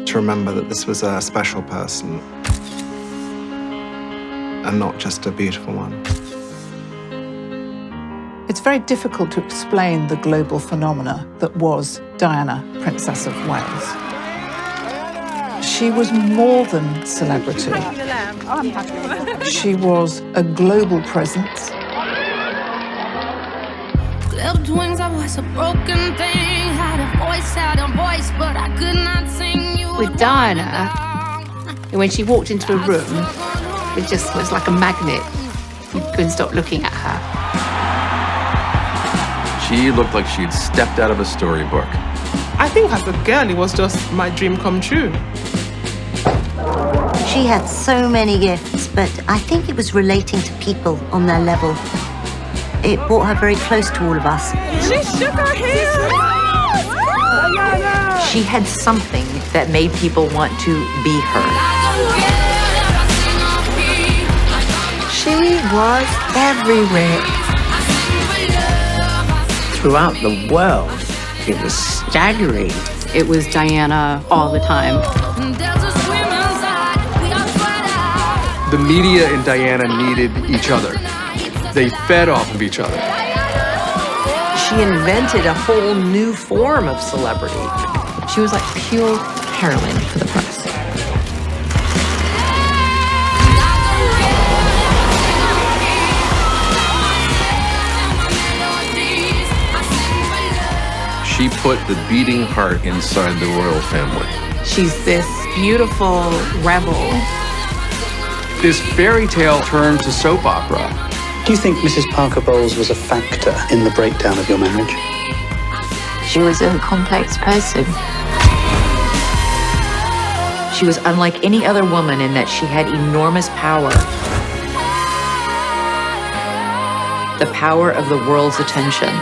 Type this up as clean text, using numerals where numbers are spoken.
to remember that this was a special person and not just a beautiful one. It's very difficult to explain the global phenomena that was Diana, Princess of Wales. She was more than celebrity. She was a global presence. Clipped wings, I was a broken thing. Had a voice, but I could not sing you. With Diana, when she walked into a room, it just was like a magnet. You couldn't stop looking at her. She looked like she'd stepped out of a storybook. I think as a girl, it was just my dream come true. She had so many gifts, but I think it was relating to people on their level. It brought her very close to all of us. She shook her hand! She had something that made people want to be her. She was everywhere. Throughout the world, it was staggering. It was Diana all the time. The media and Diana needed each other. They fed off of each other. She invented a whole new form of celebrity. She was like pure heroin for the press. She put the beating heart inside the royal family. She's this beautiful rebel. This fairy tale turned to soap opera. Do you think Mrs. Parker Bowles was a factor in the breakdown of your marriage? She was a complex person. She was unlike any other woman in that she had enormous power. The power of the world's attention.